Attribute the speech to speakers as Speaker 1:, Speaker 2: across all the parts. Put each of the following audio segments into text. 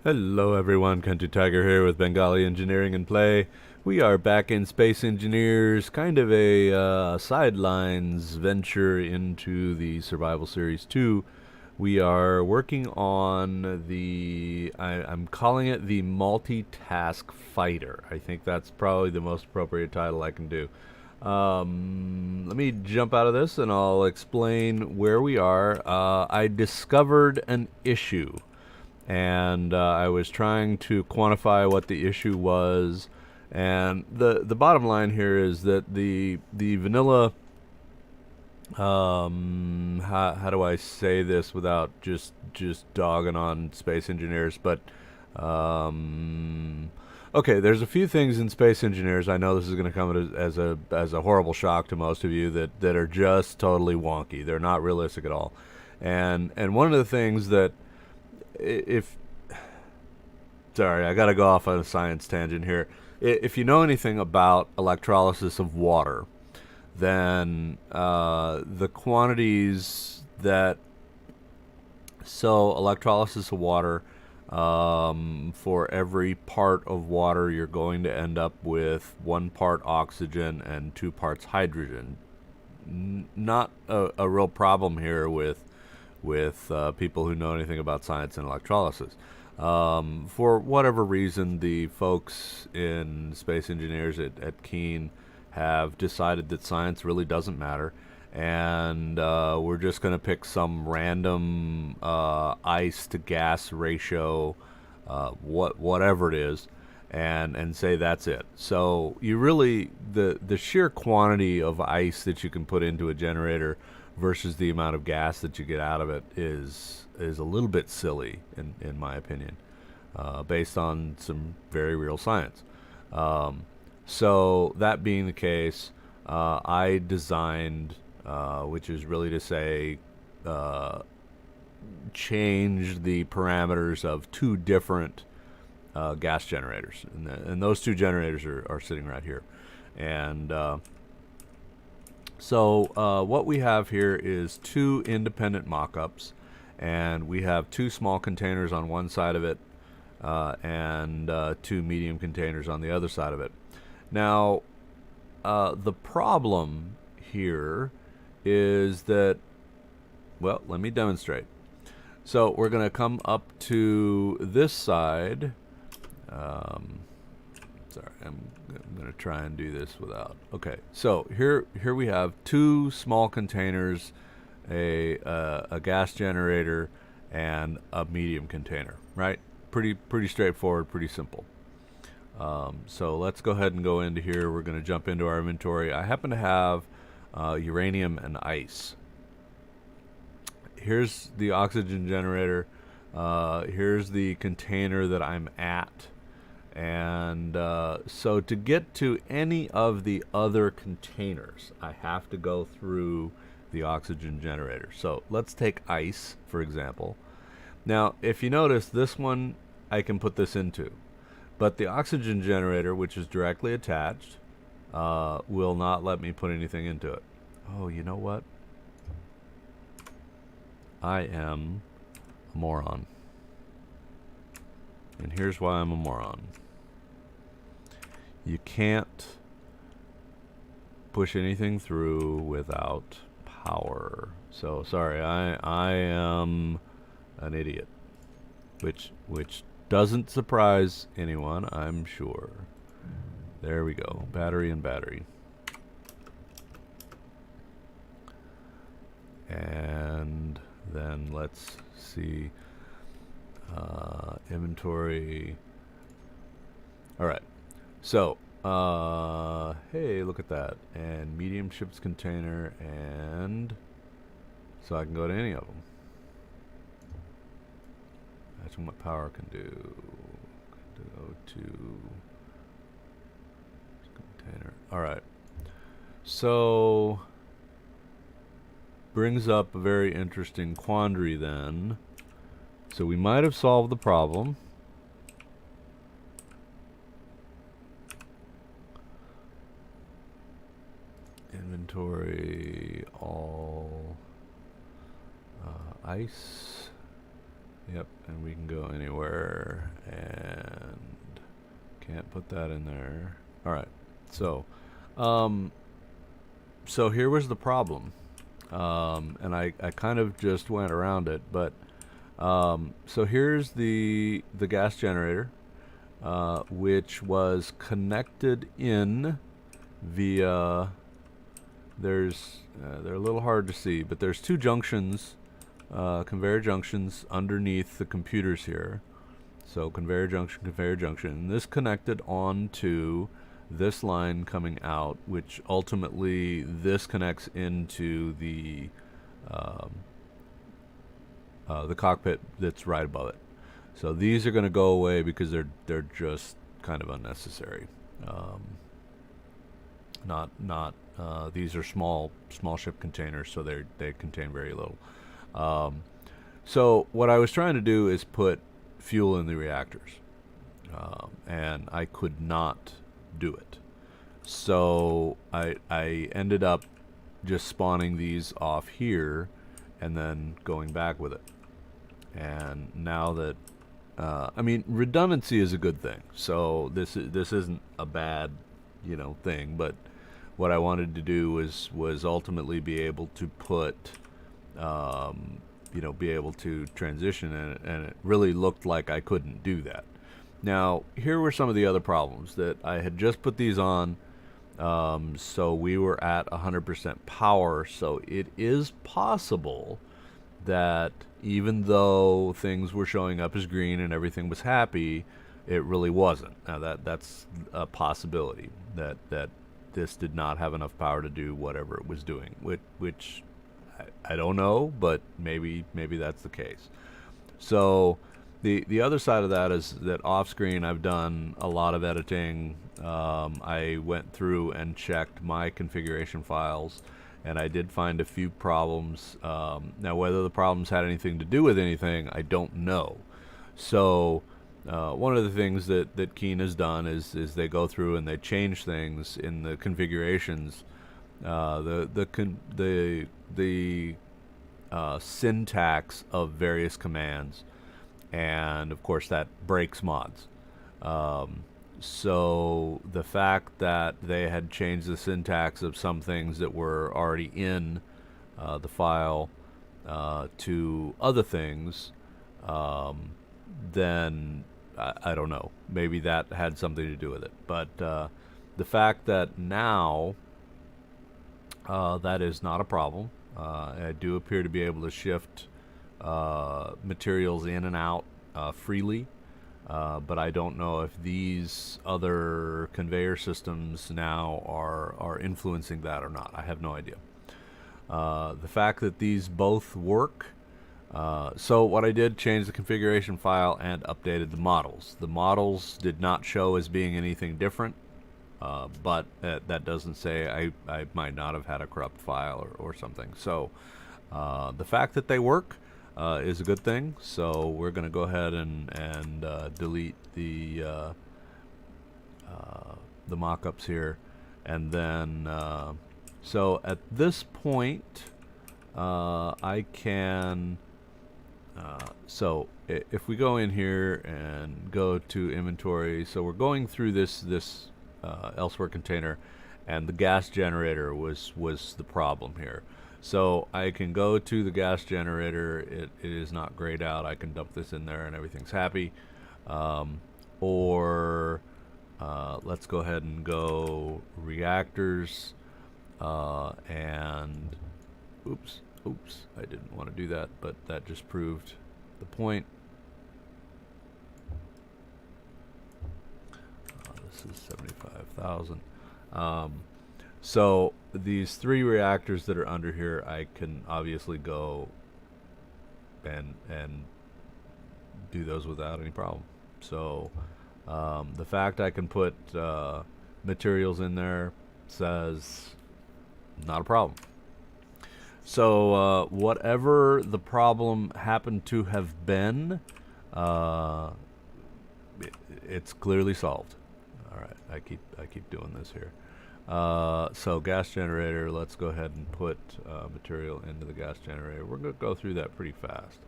Speaker 1: Hello everyone, Country Tiger here with Bengali Engineering and Play. We are back in Space Engineers, kind of a sidelines venture into the Survival Series 2. We are working on I'm calling it the Multitask Fighter. I think that's probably the most appropriate title I can do. Let me jump out of this and I'll explain where we are. I discovered an issue and I was trying to quantify what the issue was. And the bottom line here is that the vanilla how do I say this without just dogging on Space Engineers, but um okay, there's a few things in Space Engineers. I know this is going to come as a horrible shock to most of you that are just totally wonky. They're not realistic at all. And one of the things that if sorry, I got to go off on a science tangent here. If you know anything about electrolysis of water, then the quantities that electrolysis of water, for every part of water, you're going to end up with 1 part oxygen and 2 parts hydrogen. Not a real problem here with people who know anything about science and electrolysis. For whatever reason, the folks in Space Engineers at Keene have decided that science really doesn't matter, and we're just going to pick some random ice to gas ratio, whatever it is, and say that's it. So you really the sheer quantity of ice that you can put into a generator versus the amount of gas that you get out of it is a little bit silly in my opinion, based on some very real science. So that being the case, I designed, which is really to say, change the parameters of 2 different gas generators, and those 2 generators are sitting right here. And what we have here is 2 independent mock-ups, and we have 2 small containers on one side of it, and 2 medium containers on the other side of it. Now, the problem here is that, well, let me demonstrate. So we're going to come up to this side. Sorry, I'm going to try and do this without. Okay, so here we have 2 small containers, a gas generator, and a medium container. Right? Pretty straightforward, pretty simple. So let's go ahead and go into here. We're going to jump into our inventory. I happen to have uranium and ice. Here's the oxygen generator. Here's the container that I'm at. And so to get to any of the other containers, I have to go through the oxygen generator. So let's take ice, for example. Now, if you notice, this one I can put this into. But the oxygen generator, which is directly attached, will not let me put anything into it. Oh, you know what? I am a moron. And here's why I'm a moron. You can't push anything through without power. So, sorry, I am an idiot. Which doesn't surprise anyone, I'm sure. There we go. Battery and battery. And then let's see. Inventory. Alright. So, hey, look at that. And medium ships container, and so I can go to any of them. Imagine what power can do. Go to container. Alright. So brings up a very interesting quandary then. So we might have solved the problem. Inventory all ice. Yep, and we can go anywhere, and can't put that in there. All right, so, um, so here was the problem, and I kind of just went around it, but so here's the gas generator, which was connected in via. They're a little hard to see, but there's two junctions, conveyor junctions underneath the computers here. So conveyor junction, and this connected onto this line coming out, which ultimately this connects into the cockpit that's right above it. So these are going to go away because they're just kind of unnecessary. Not these are small ship containers, so they contain very little. So what I was trying to do is put fuel in the reactors, and I could not do it. So I ended up just spawning these off here and then going back with it. And now that I mean, redundancy is a good thing. So this isn't a bad, thing. But what I wanted to do was ultimately be able to put, be able to transition, and it really looked like I couldn't do that. Now, here were some of the other problems that I had just put these on. So we were at 100% power. So it is possible that even though things were showing up as green and everything was happy, it really wasn't. Now that's a possibility that this did not have enough power to do whatever it was doing, which I don't know, but maybe that's the case. So the other side of that is that off screen I've done a lot of editing. I went through and checked my configuration files, and I did find a few problems. Now, whether the problems had anything to do with anything, I don't know. So one of the things that Keen has done is they go through and they change things in the configurations, the syntax of various commands, and of course that breaks mods. So the fact that they had changed the syntax of some things that were already in the file to other things, then I don't know. Maybe that had something to do with it. But the fact that now that is not a problem. I do appear to be able to shift materials in and out freely. But I don't know if these other conveyor systems now are influencing that or not. I have no idea. The fact that these both work. So what I did, change the configuration file and updated the models. The models did not show as being anything different, but that doesn't say I might not have had a corrupt file or something. So the fact that they work is a good thing. So we're going to go ahead and delete the mock-ups here, and then so at this point I can so if we go in here and go to inventory, so we're going through this elsewhere container, and the gas generator was the problem here. So I can go to the gas generator. It is not grayed out. I can dump this in there and everything's happy. Or let's go ahead and go reactors, and oops, I didn't want to do that, but that just proved the point. This is 75,000. So these three reactors that are under here, I can obviously go and do those without any problem. So the fact I can put materials in there says not a problem. So whatever the problem happened to have been, it's clearly solved. All right, I keep doing this here. So gas generator, let's go ahead and put material into the gas generator. We're going to go through that pretty fast.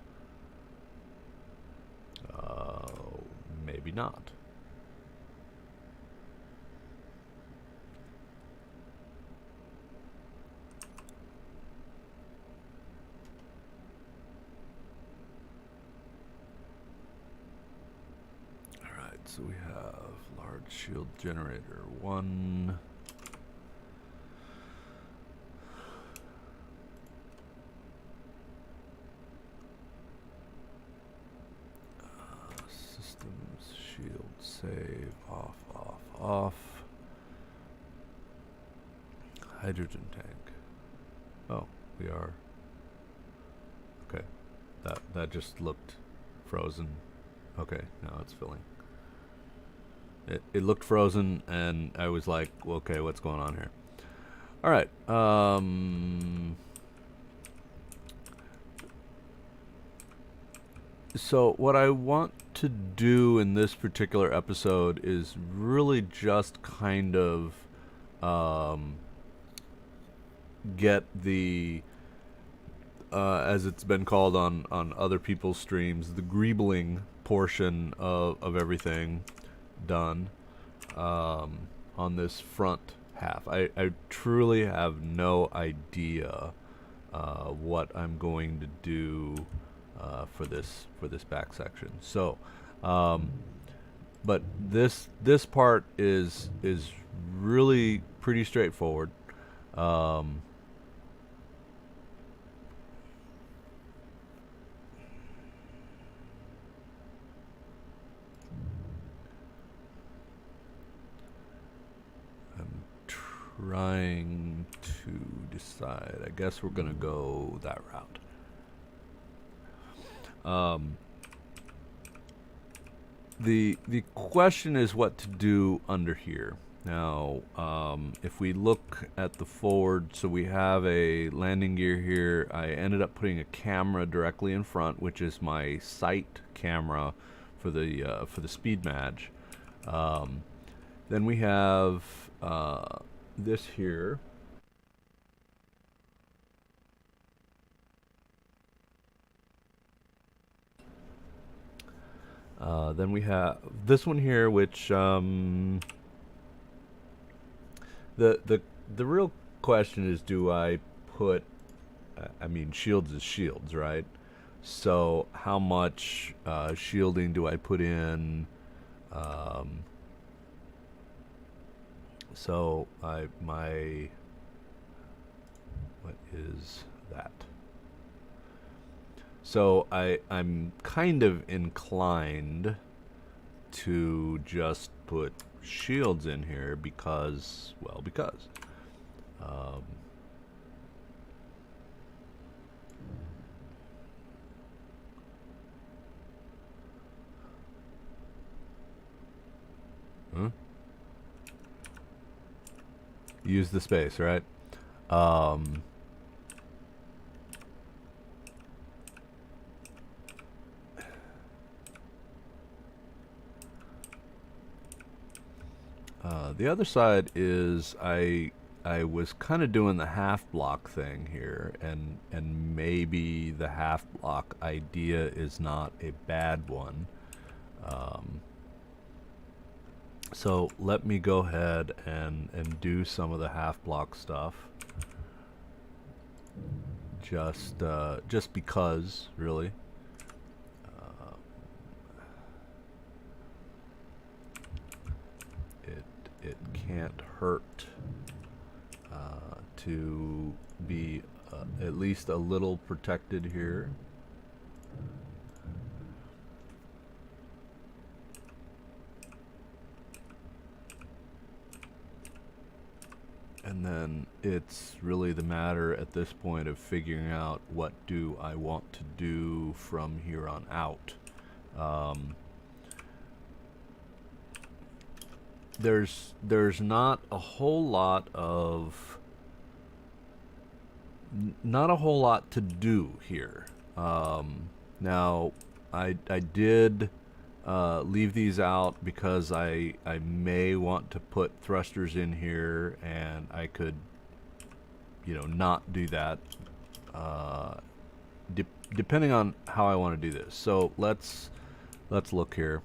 Speaker 1: not. Alright, so we have large shield generator 1. Systems, shield, save, off, off, off. Hydrogen tank. Oh, we are. Okay, that just looked frozen. Okay, now it's filling. It looked frozen, and I was like, well, okay, what's going on here? All right. So what I want to do in this particular episode is really just kind of get the as it's been called on other people's streams, the greebling portion of everything done on this front half. I truly have no idea what I'm going to do for this back section. So, but this part is really pretty straightforward. Trying to decide. I guess we're gonna go that route. The question is what to do under here. Now, if we look at the forward, so we have a landing gear here. I ended up putting a camera directly in front, which is my sight camera for the speed match. Then we have this here. Then we have this one here, which the real question is, do I put? I mean, shields is shields, right? So how much shielding do I put in? So what is that? So I'm kind of inclined to just put shields in here because, well, because. Use the space, right? The other side is I was kind of doing the half block thing here, and maybe the half block idea is not a bad one. So let me go ahead and do some of the half block stuff. Just because, really. It can't hurt to be at least a little protected here. And then it's really the matter at this point of figuring out what do I want to do from here on out. There's not a whole lot to do here. Now I did leave these out because I may want to put thrusters in here, and I could, not do that depending on how I want to do this. So let's look here.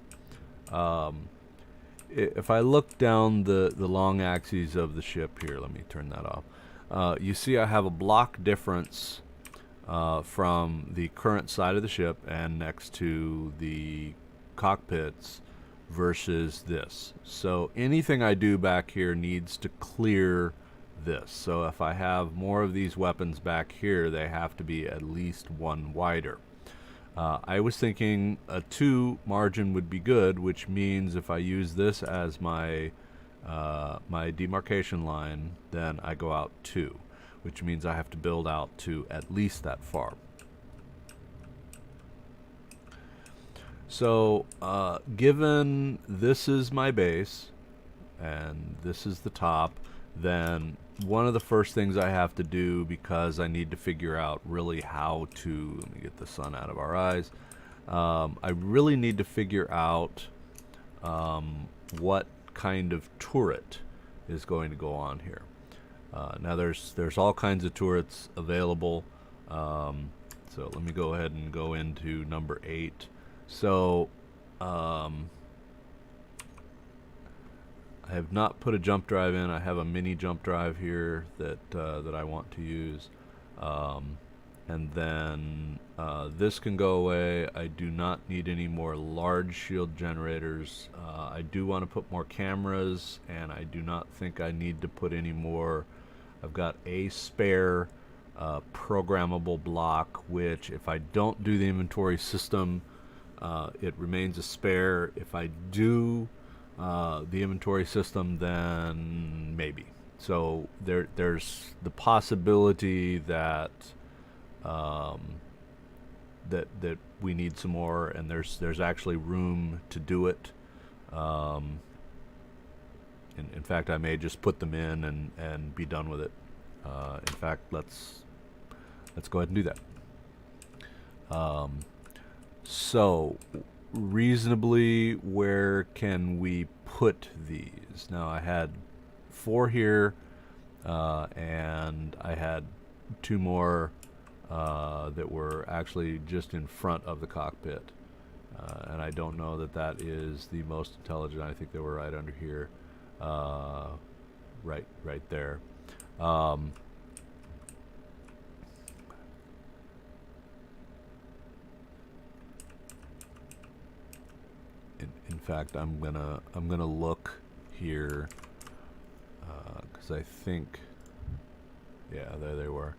Speaker 1: If I look down the long axes of the ship here, let me turn that off. You see I have a block difference from the current side of the ship and next to the cockpits versus this. So anything I do back here needs to clear this. So if I have more of these weapons back here, they have to be at least one wider. I was thinking a 2 margin would be good, which means if I use this as my my demarcation line, then I go out 2, which means I have to build out to at least that far. So given this is my base and this is the top, then one of the first things I have to do, because I need to figure out really how to, let me get the sun out of our eyes, I really need to figure out what kind of turret is going to go on here. Now there's all kinds of turrets available, so let me go ahead and go into number 8. So I have not put a jump drive in. I have a mini jump drive here that that I want to use, and then this can go away. I do not need any more large shield generators. I do want to put more cameras, and I do not think I need to put any more. I've got a spare programmable block, which if I don't do the inventory system, it remains a spare. If I do the inventory system, then maybe. So there's the possibility that that we need some more, and there's actually room to do it. In fact, I may just put them in and be done with it. In fact, let's go ahead and do that. So reasonably, where can we put these? Now I had 4 here, and I had 2 more that were actually just in front of the cockpit, and I don't know that that is the most intelligent. I think they were right under here, right there. In fact, I'm gonna look here, because I think, yeah, there they were.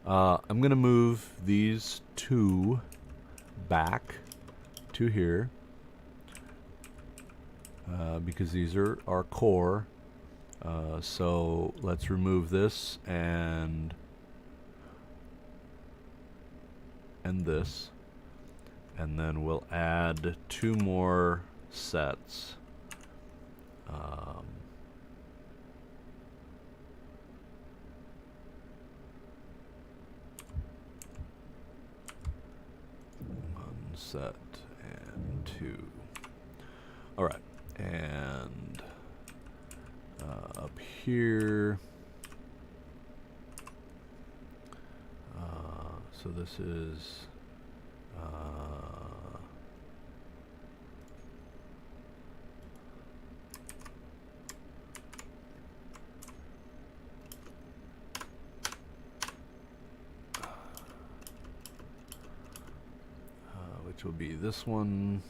Speaker 1: I'm gonna move these 2 back to here, because these are our core. So let's remove this and this, and then we'll add 2 more sets. One set and 2. All right, and up here. So this is. Which will be this one.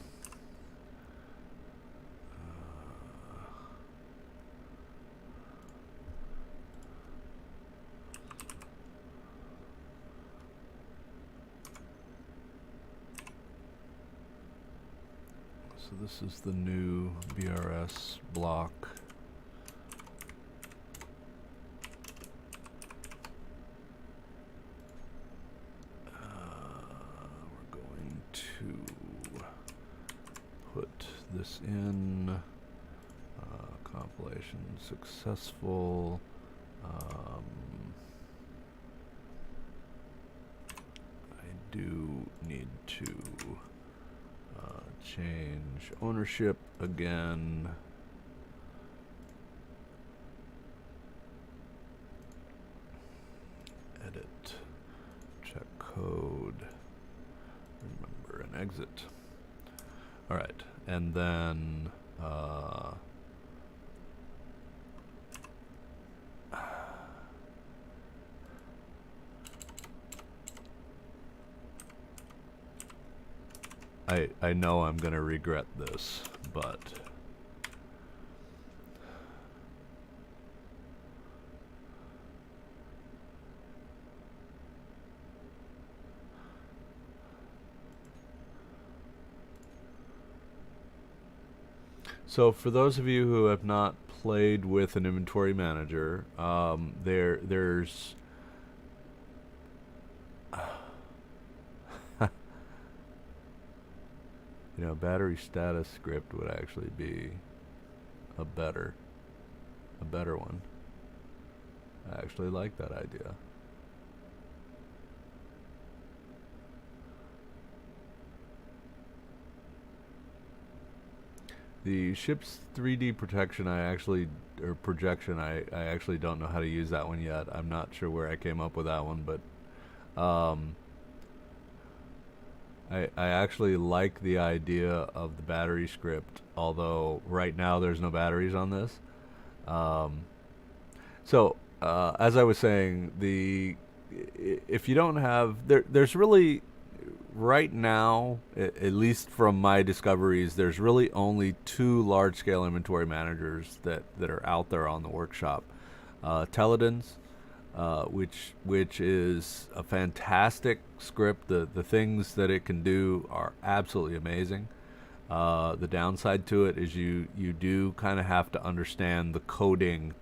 Speaker 1: So this is the new BRS block. We're going to put this in. Compilation successful. I do need to change ownership again. Edit, check code, remember, and exit. All right, and then I know I'm gonna regret this, but so for those of you who have not played with an inventory manager, there's you know, battery status script would actually be a better one. I actually like that idea. The ship's 3D protection, or projection, I actually don't know how to use that one yet. I'm not sure where I came up with that one, but I actually like the idea of the battery script, although right now there's no batteries on this. So, as I was saying, if you don't have there's really right now, at least from my discoveries, there's really only two large-scale inventory managers that are out there on the workshop. Teledin's, which is a fantastic script. The things that it can do are absolutely amazing. The downside to it is you do kind of have to understand the coding,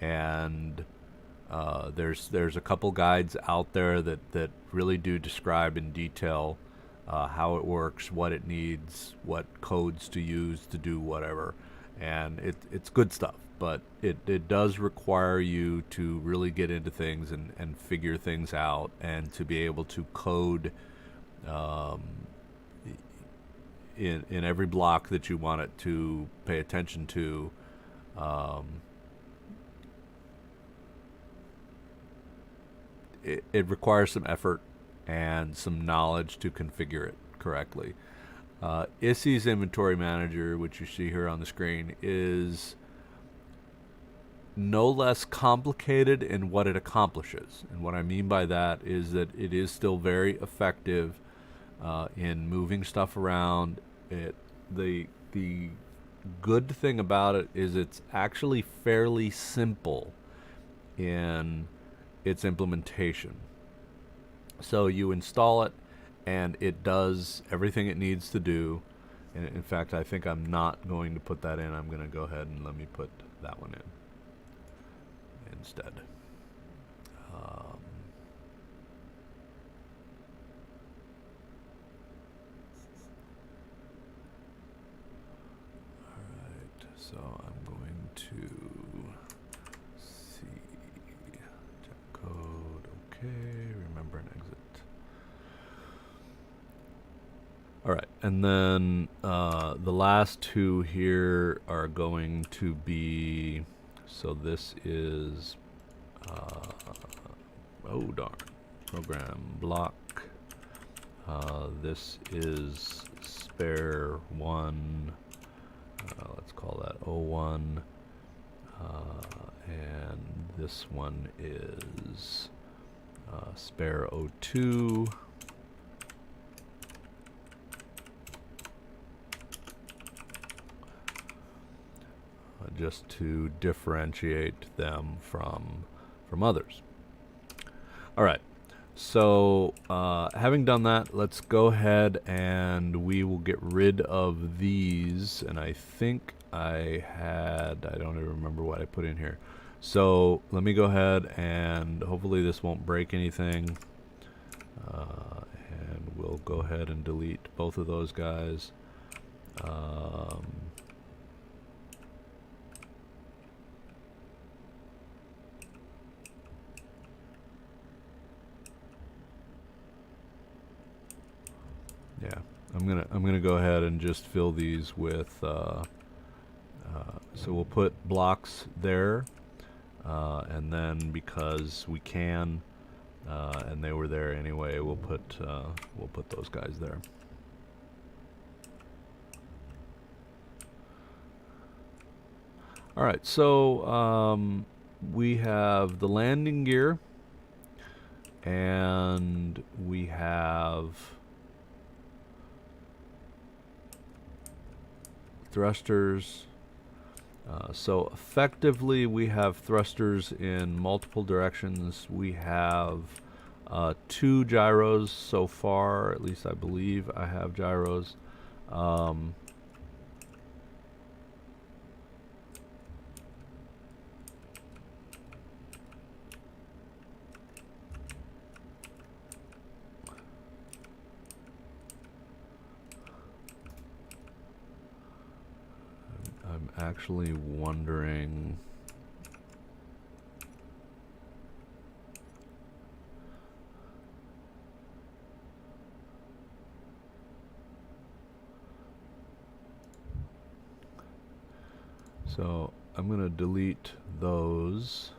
Speaker 1: and there's a couple guides out there that really do describe in detail how it works, what it needs, what codes to use to do whatever, and it's good stuff. But it does require you to really get into things and figure things out, and to be able to code in every block that you want it to pay attention to. It requires some effort and some knowledge to configure it correctly. ISSI's inventory manager, which you see here on the screen, is no less complicated in what it accomplishes. And what I mean by that is that it is still very effective in moving stuff around. The good thing about it is it's actually fairly simple in its implementation. So you install it, and it does everything it needs to do. And in fact, I think I'm not going to put that in. I'm going to go ahead and let me put that one in instead. Alright, so I'm going to see, check code, okay, remember and exit. Alright, and then the last two here are going to be, so this is, oh darn, program block. This is spare one. Let's call that O1. And this one is spare O2. Just to differentiate them from others. All right. So having done that, let's go ahead and we will get rid of these. And I think I don't even remember what I put in here. So let me go ahead, and hopefully this won't break anything. And we'll go ahead and delete both of those guys. Yeah, I'm gonna go ahead and just fill these with. So we'll put blocks there, and then because we can, and they were there anyway, we'll put those guys there. All right, so we have the landing gear, and we have thrusters. So effectively, we have thrusters in multiple directions. We have 2 gyros so far, at least I believe I have gyros. Um, I'm actually wondering. So I'm going to delete those,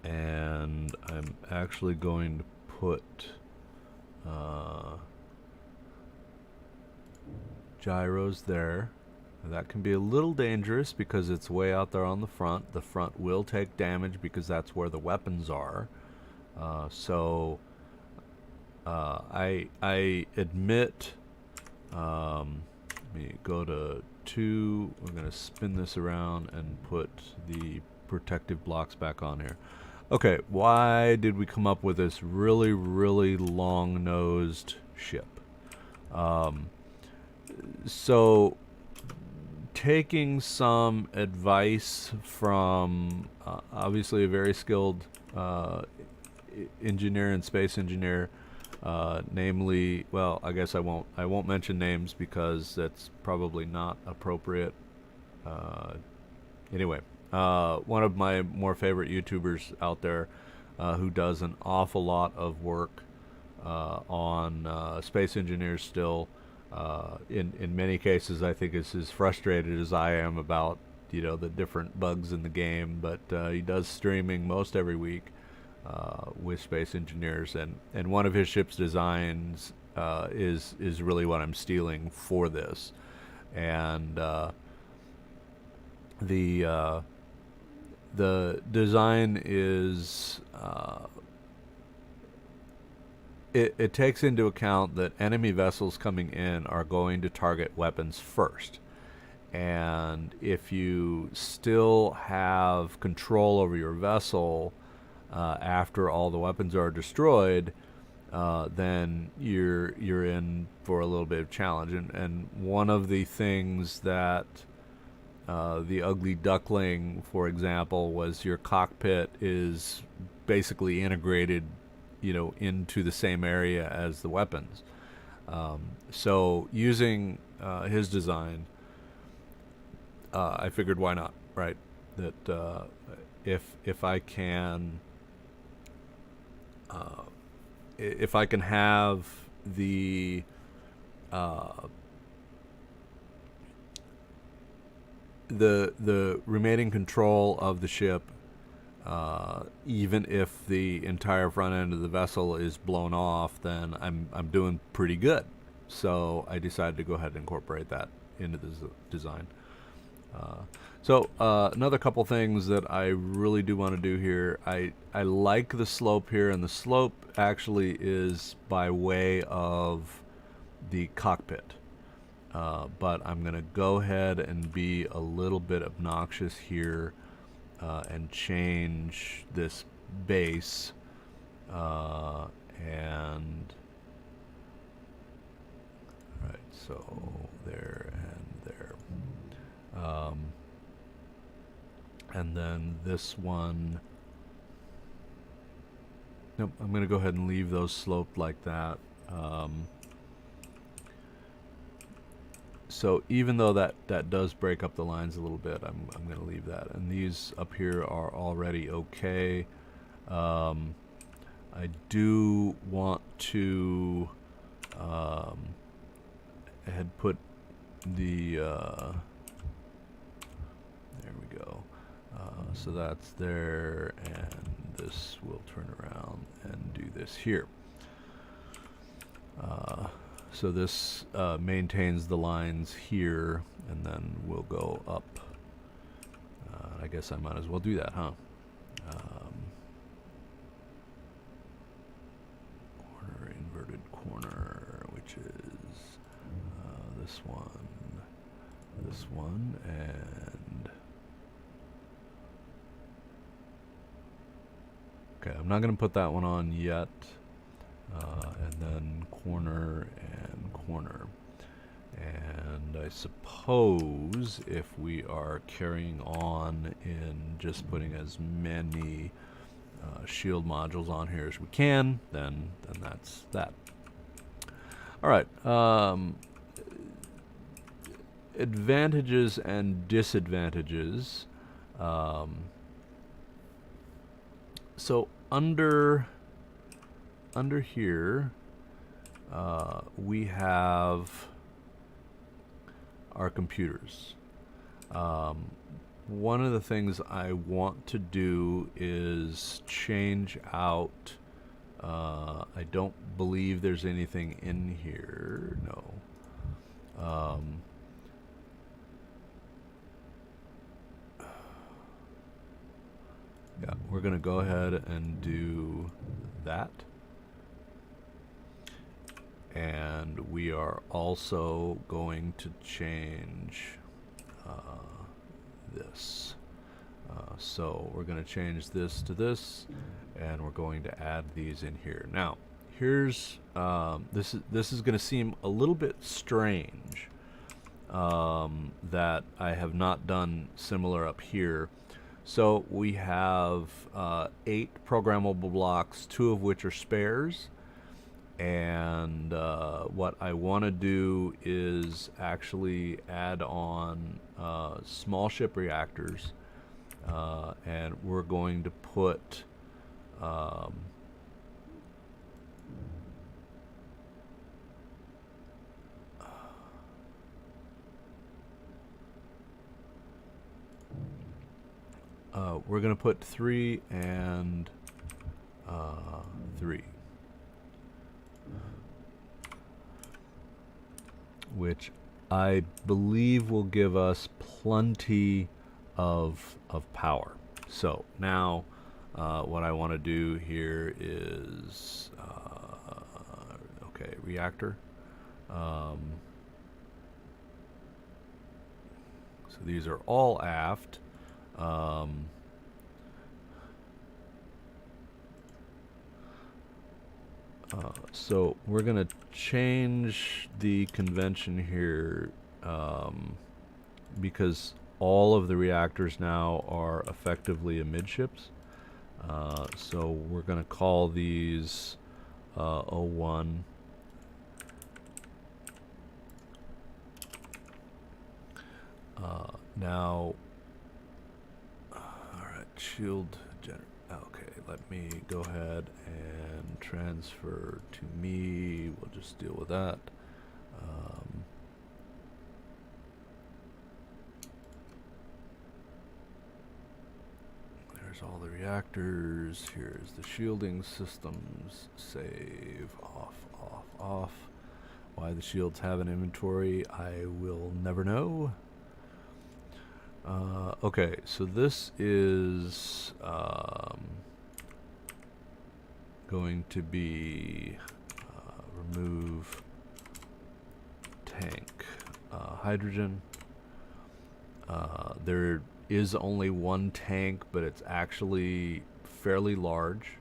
Speaker 1: and I'm actually going to put gyros there. That can be a little dangerous because it's way out there on the front. The front will take damage because that's where the weapons are. I admit. Let me go to 2. We're going to spin this around and put the protective blocks back on here. Okay, why did we come up with this really, really long-nosed ship? So taking some advice from obviously a very skilled engineer and space engineer, namely, well, I guess I won't mention names because that's probably not appropriate. Anyway, one of my more favorite YouTubers out there who does an awful lot of work on space engineers still. In many cases, I think is as frustrated as I am about the different bugs in the game, but he does streaming most every week with space engineers, and one of his ship's designs is really what I'm stealing for this, and the design is it takes into account that enemy vessels coming in are going to target weapons first. And if you still have control over your vessel after all the weapons are destroyed, then you're in for a little bit of challenge. And one of the things that the Ugly Duckling, for example, was your cockpit is basically integrated into the same area as the weapons. So using his design, I figured why not, right? That if I can have the remaining control of the ship, even if the entire front end of the vessel is blown off, then I'm doing pretty good. So I decided to go ahead and incorporate that into the design. Another couple things that I really do want to do here. I like the slope here, and the slope actually is by way of the cockpit. But I'm going to go ahead and be a little bit obnoxious here and change this base and right, so there and there. And then this one, nope, I'm going to go ahead and leave those sloped like that. So even though that does break up the lines a little bit, I'm going to leave that. And these up here are already okay. I do want to I had put the there we go. So that's there, and this will turn around and do this here. So this maintains the lines here, and then we'll go up. I guess I might as well do that, huh? Corner, inverted corner, which is this one, and okay, I'm not going to put that one on yet. And then corner and corner. And I suppose if we are carrying on in just putting as many shield modules on here as we can, then that's that. All right. Advantages and disadvantages. So under here, we have our computers. One of the things I want to do is change out. I don't believe there's anything in here. No. Yeah, we're going to go ahead and do that. And we are also going to change this. So we're going to change this to this, and we're going to add these in here. Now, here's this is going to seem a little bit strange that I have not done similar up here. So we have 8 programmable blocks, 2 of which are spares. And what I want to do is actually add on small ship reactors, and we're going to put we're going to put 3 and 3. Which I believe will give us plenty of power. So now what I want to do here is okay, reactor. So these are all aft. So we're going to change the convention here because all of the reactors now are effectively amidships. So we're going to call these 01. Now, all right, shield generator. Okay, let me go ahead and transfer to me. We'll just deal with that. There's all the reactors. Here's the shielding systems. Save, off, off, off. Why the shields have an inventory, I will never know. Okay, so this is going to be remove tank hydrogen. There is only one tank, but it's actually fairly large.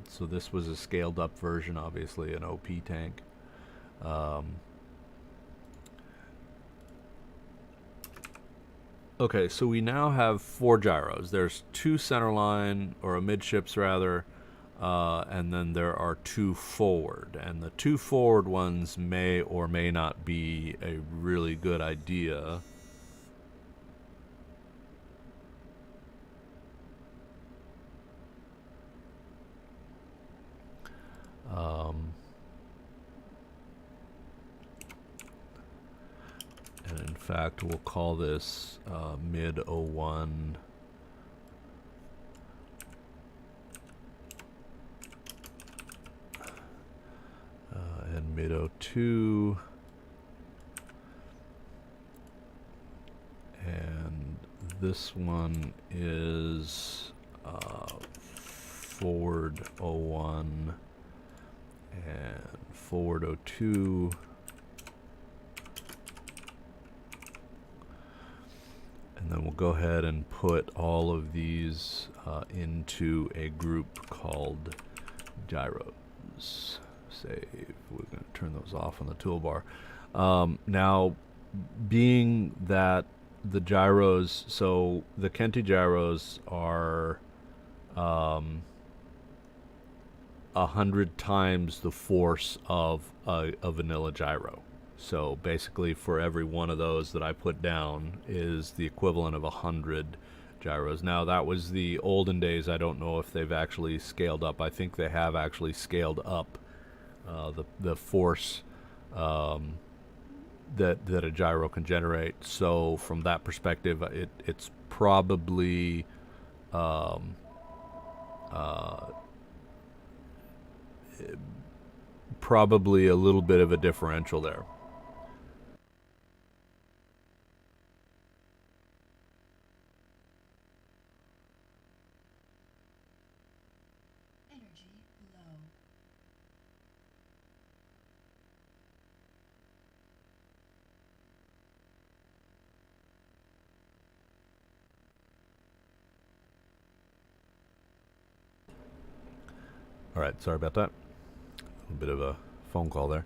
Speaker 1: So this was a scaled up version, obviously an OP tank. Okay, so we now have 4 gyros. There's 2 centerline, or amidships rather, and then there are 2 forward. And the 2 forward ones may or may not be a really good idea. And in fact, we'll call this mid 01. And mid 02, and this one is forward 01 and forward 02. And then we'll go ahead and put all of these into a group called gyros. Save. We're going to turn those off on the toolbar. Now, being that the gyros, so the Kenti gyros are 100 times the force of a vanilla gyro. So basically, for every one of those that I put down is the equivalent of 100 gyros. Now, that was the olden days. I don't know if they've actually scaled up. I think they have actually scaled up the force that a gyro can generate. So from that perspective, it's probably probably a little bit of a differential there. All right, sorry about that. A bit of a phone call there.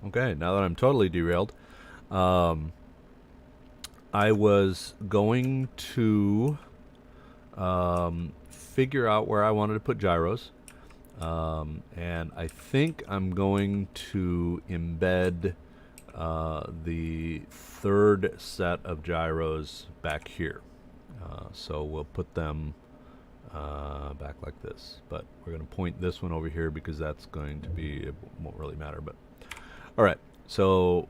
Speaker 1: Okay, now that I'm totally derailed, I was going to figure out where I wanted to put gyros, and I think I'm going to embed the third set of gyros back here. So we'll put them back like this, but we're going to point this one over here because that's going to be, it won't really matter. But all right, so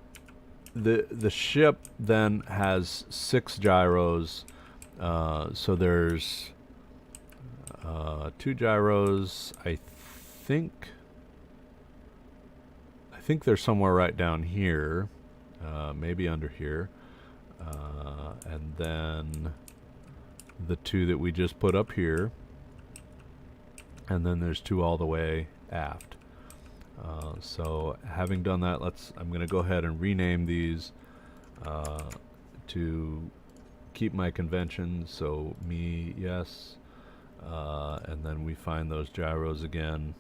Speaker 1: the ship then has 6 gyros, so there's 2 gyros. I think they're somewhere right down here, maybe under here, and then the 2 that we just put up here, and then there's 2 all the way aft. So having done that, I'm going to go ahead and rename these to keep my convention. So me, yes, and then we find those gyros again.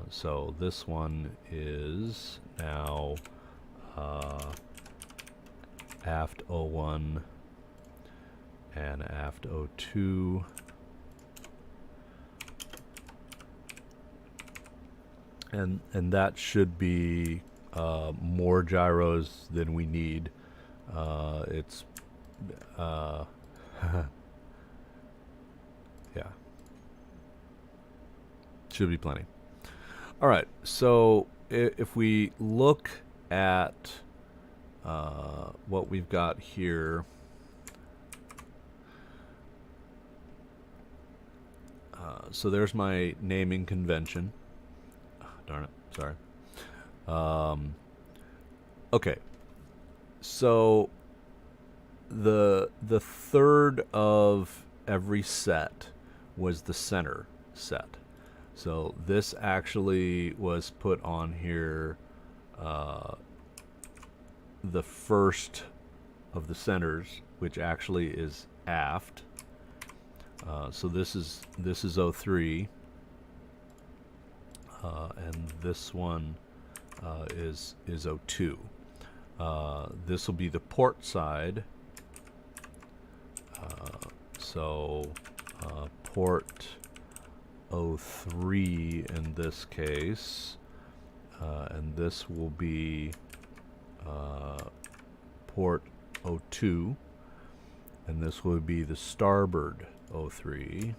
Speaker 1: So this one is now aft 01 and aft 02, and that should be more gyros than we need. It's yeah, should be plenty. All right, so if we look at what we've got here, so there's my naming convention. Oh, darn it, sorry. Okay, so the third of every set was the center set. So this actually was put on here, the first of the centers, which actually is aft. So this is 03, and this one is 02. This will be the port side. So port 03 in this case, and this will be port 02, and this will be the starboard 03.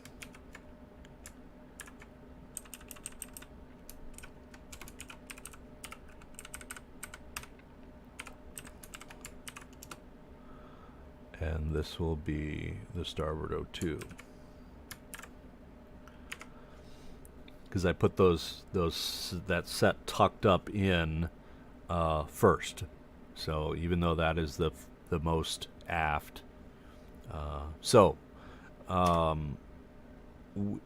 Speaker 1: And this will be the starboard 02. because I put that set tucked up in first. So even though that is the most aft,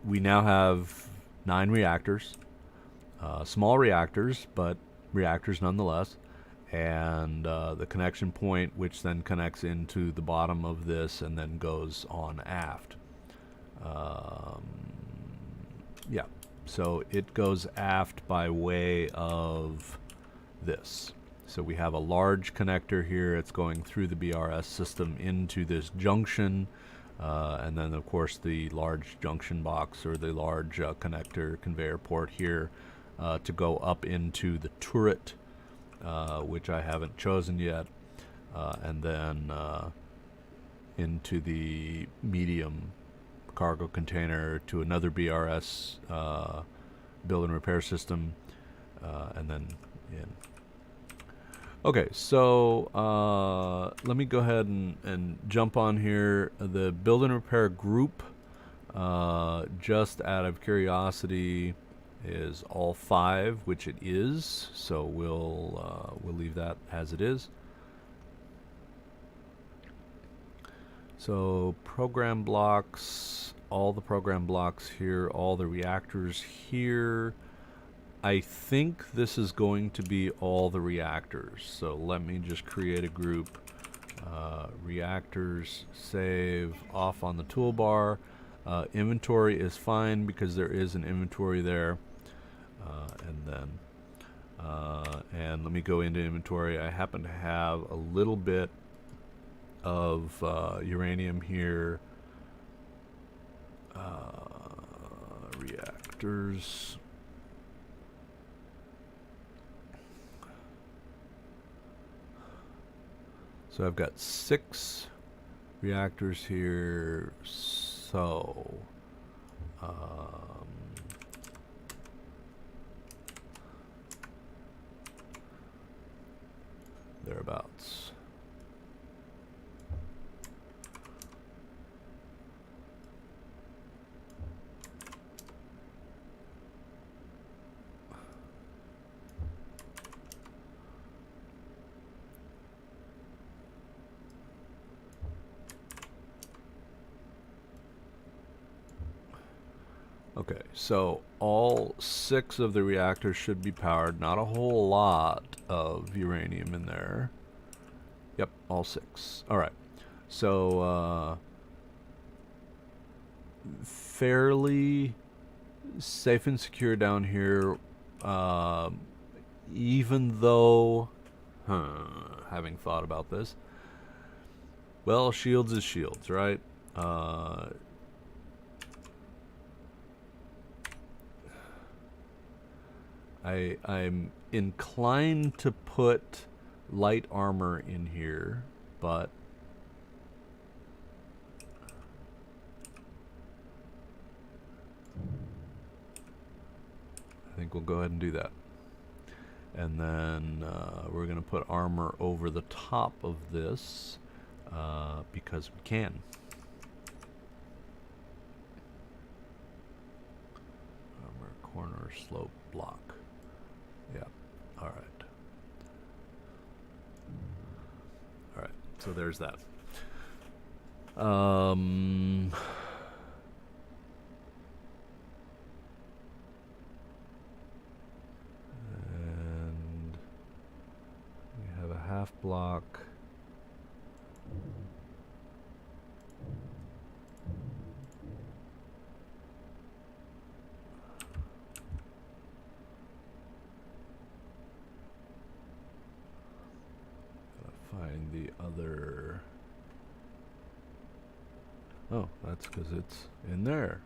Speaker 1: we now have 9 reactors, small reactors, but reactors nonetheless, and the connection point, which then connects into the bottom of this and then goes on aft. Yeah, so it goes aft by way of this. So we have a large connector here. It's going through the BRS system into this junction, and then of course the large junction box, or the large connector conveyor port here, to go up into the turret, which I haven't chosen yet, and then into the medium cargo container to another BRS build and repair system, and then in. Okay, so let me go ahead and jump on here. The build and repair group, just out of curiosity, is all 5, which it is. So we'll leave that as it is. So program blocks, all the program blocks here, all the reactors here. I think this is going to be all the reactors. So let me just create a group. Reactors, save, off on the toolbar. Inventory is fine because there is an inventory there. And let me go into inventory. I happen to have a little bit of uranium here. Reactors. So I've got 6 reactors here. So thereabouts. Okay, so all 6 of the reactors should be powered. Not a whole lot of uranium in there. Yep, all 6. All right. So fairly safe and secure down here, even though, having thought about this, well, shields is shields, right? I'm inclined to put light armor in here, but I think we'll go ahead and do that. And then we're going to put armor over the top of this because we can. Armor, corner, slope, block. Yeah. All right. All right. So there's that. And we have a half block. Find the other. Oh, that's because it's in there.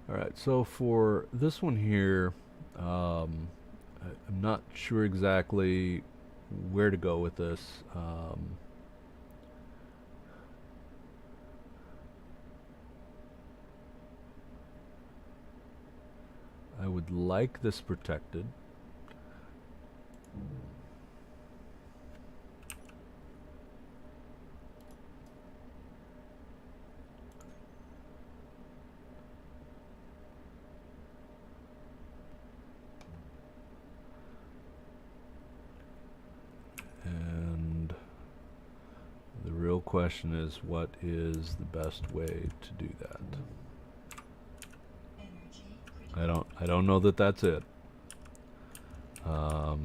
Speaker 1: Alright, so for this one here, I'm not sure exactly where to go with this. I would like this protected. And the real question is, what is the best way to do that? I don't know that that's it. So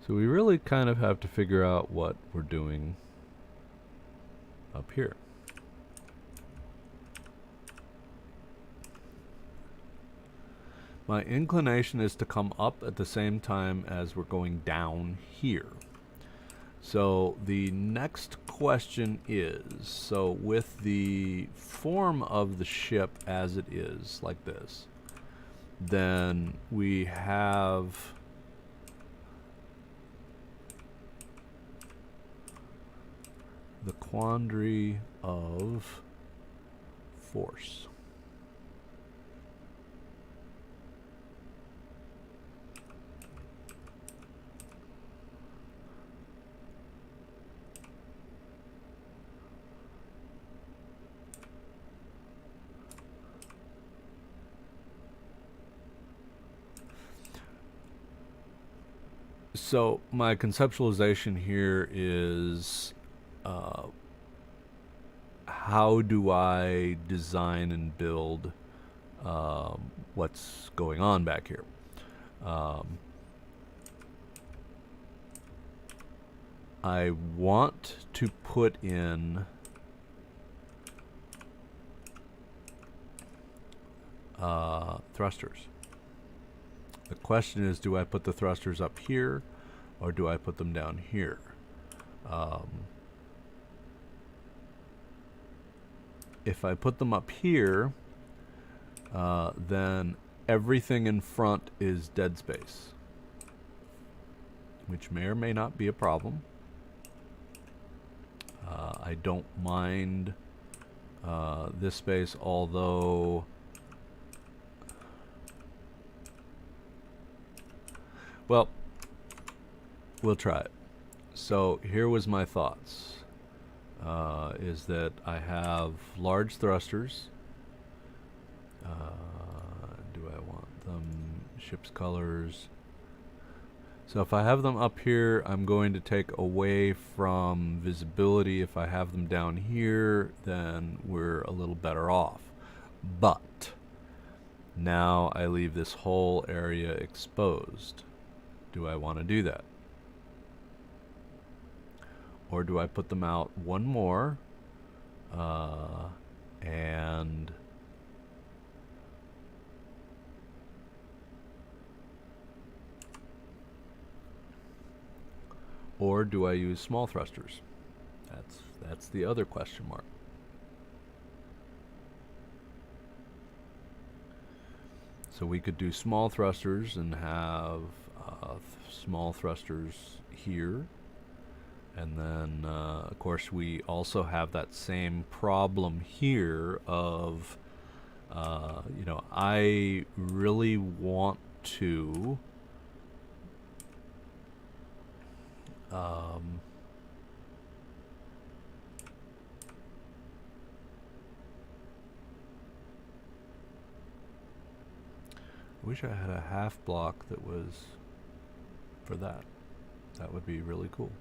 Speaker 1: we really kind of have to figure out what we're doing up here. My inclination is to come up at the same time as we're going down here. So the next question is, so with the form of the ship as it is, like this, then we have the quandary of force. So my conceptualization here is, how do I design and build what's going on back here? I want to put in thrusters. The question is, do I put the thrusters up here or do I put them down here? If I put them up here, then everything in front is dead space, which may or may not be a problem. I don't mind this space, although well, we'll try it. So here was my thoughts, is that I have large thrusters. Do I want them ship's colors? So if I have them up here, I'm going to take away from visibility. If I have them down here, then we're a little better off. But now I leave this whole area exposed. Do I want to do that? Or do I put them out one more and or do I use small thrusters? That's the other question mark. So we could do small thrusters and have small thrusters here. And then, of course, we also have that same problem here of, you know, I really want to I wish I had a half block that was for that. That would be really cool.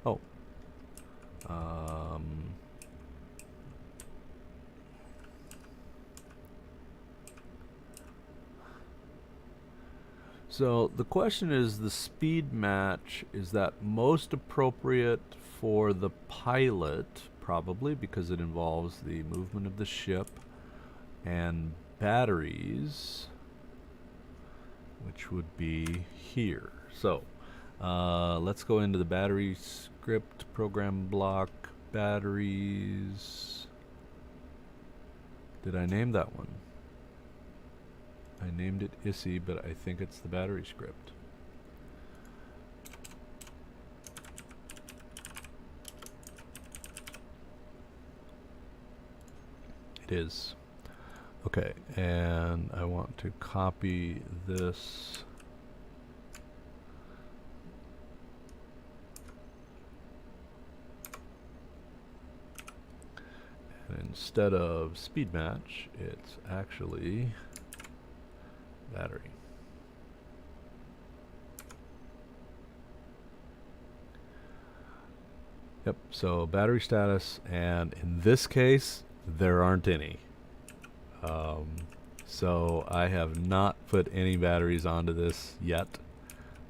Speaker 1: Oh. So the question is, the speed match, is that most appropriate for the pilot? Probably, because it involves the movement of the ship and batteries, which would be here. So let's go into the battery script, program block, batteries. Did I name that one? I named it ISI, but I think it's the battery script. is. Okay, and I want to copy this. And instead of speed match, it's actually battery. Yep, so battery status, and in this case, there aren't any. So I have not put any batteries onto this yet.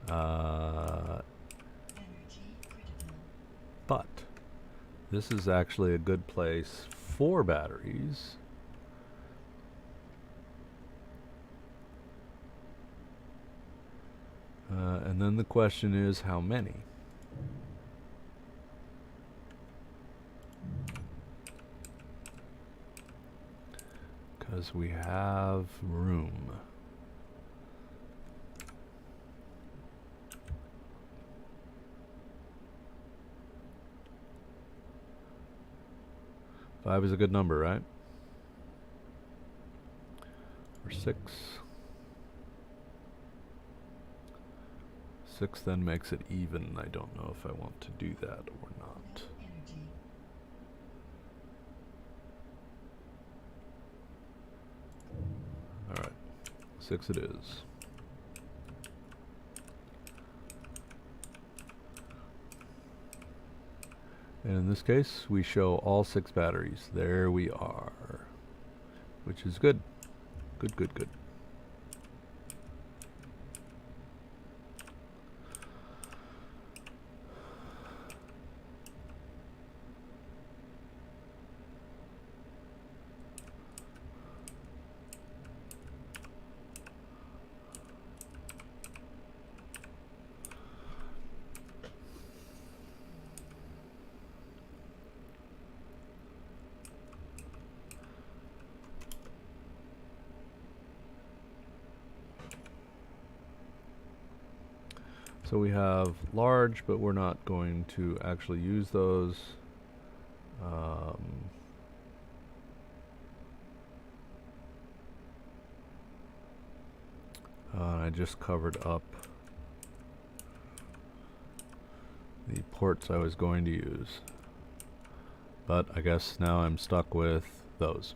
Speaker 1: But this is actually a good place for batteries. And then the question is, how many? Because we have room. Five is a good number, right? Or six. Six then makes it even. I don't know if I want to do that or not. Alright, 6 it is. And in this case, we show all 6 batteries. There we are. Which is good. Good, good, good. So we have large, but we're not going to actually use those. I just covered up the ports I was going to use. But I guess now I'm stuck with those.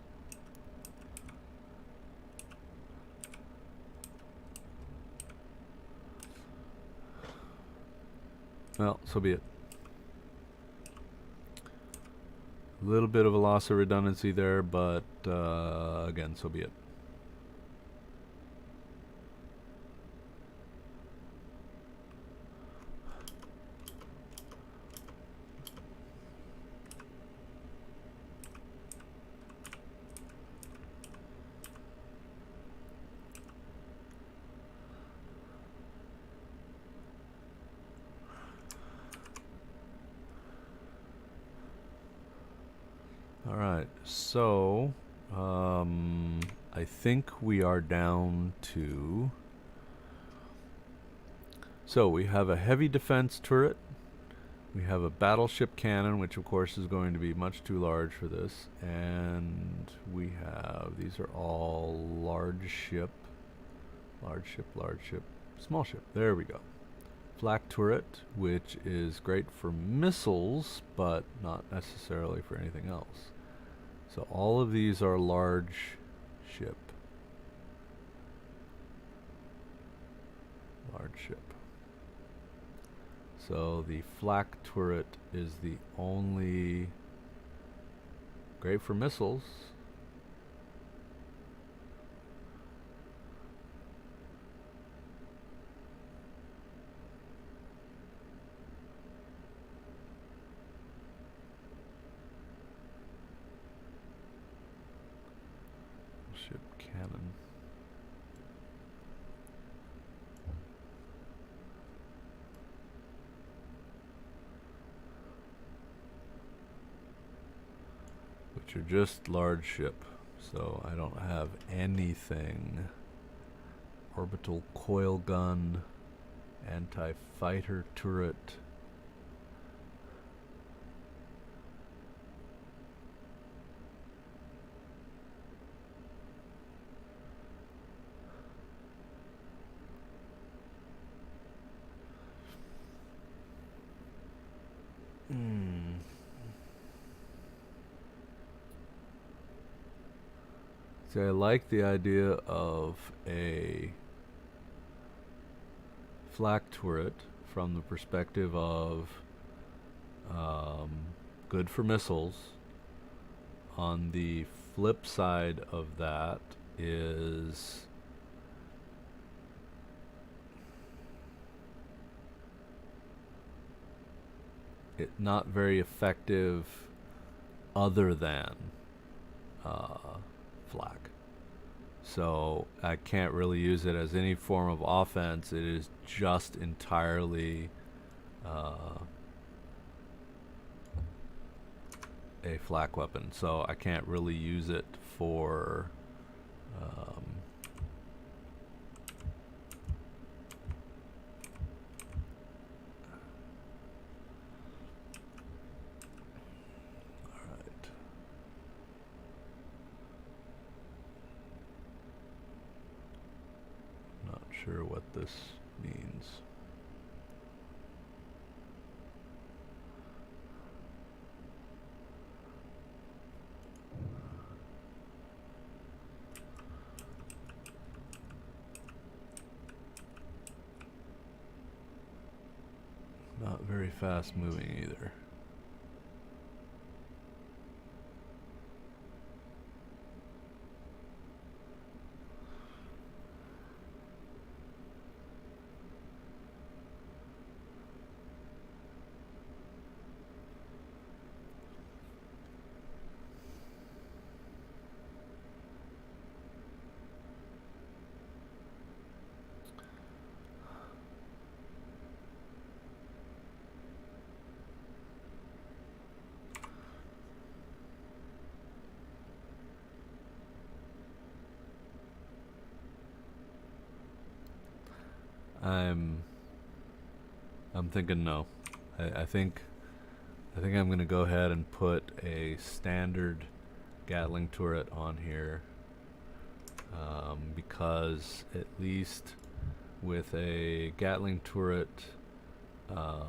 Speaker 1: Well, so be it. A little bit of a loss of redundancy there, but again, so be it. Alright, so I think we are down to... So we have a heavy defense turret, we have a battleship cannon, which of course is going to be much too large for this, and we have, these are all large ship, small ship, there we go. Flak turret, which is great for missiles, but not necessarily for anything else. So all of these are large ship. Large ship. So the flak turret is the only great for missiles. Ship cannon. Which are just large ship, so I don't have anything. Orbital coil gun, anti-fighter turret. See, I like the idea of a flak turret from the perspective of good for missiles. On the flip side of that is it not very effective other than flak. So I can't really use it as any form of offense. It is just entirely a flak weapon. So I can't really use it for sure what this means. Not very fast moving either. I'm thinking no. I think I'm gonna go ahead and put a standard Gatling turret on here because at least with a Gatling turret there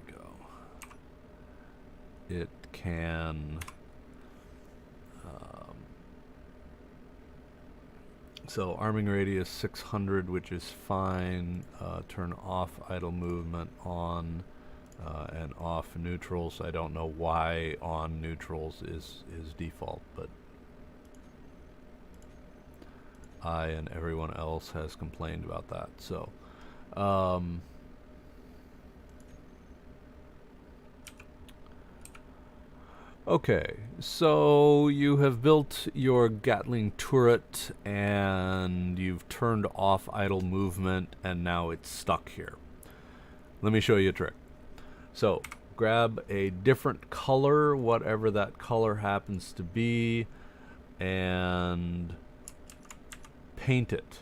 Speaker 1: we go. It can so arming radius 600, which is fine. Turn off idle movement, on and off neutrals. I don't know why on neutrals is default, but I and everyone else has complained about that. So okay, so you have built your Gatling turret and you've turned off idle movement and now it's stuck here. Let me show you a trick. So grab a different color, whatever that color happens to be, and paint it.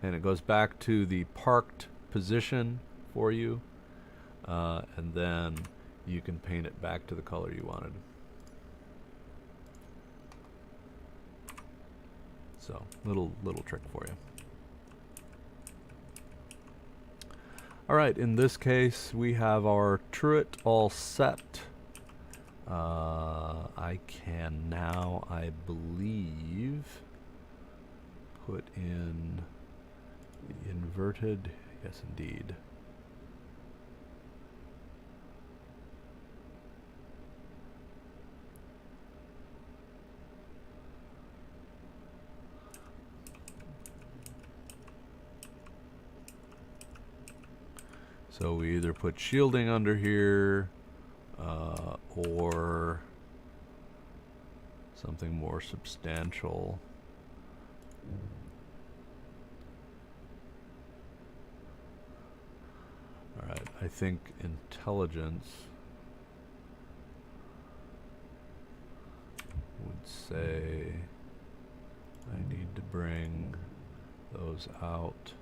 Speaker 1: And it goes back to the parked position for you. And then you can paint it back to the color you wanted. So little trick for you. Alright, in this case we have our turret all set. I can now, I believe, put in the inverted, yes indeed. So we either put shielding under here or something more substantial. Alright, I think intelligence would say I need to bring those out.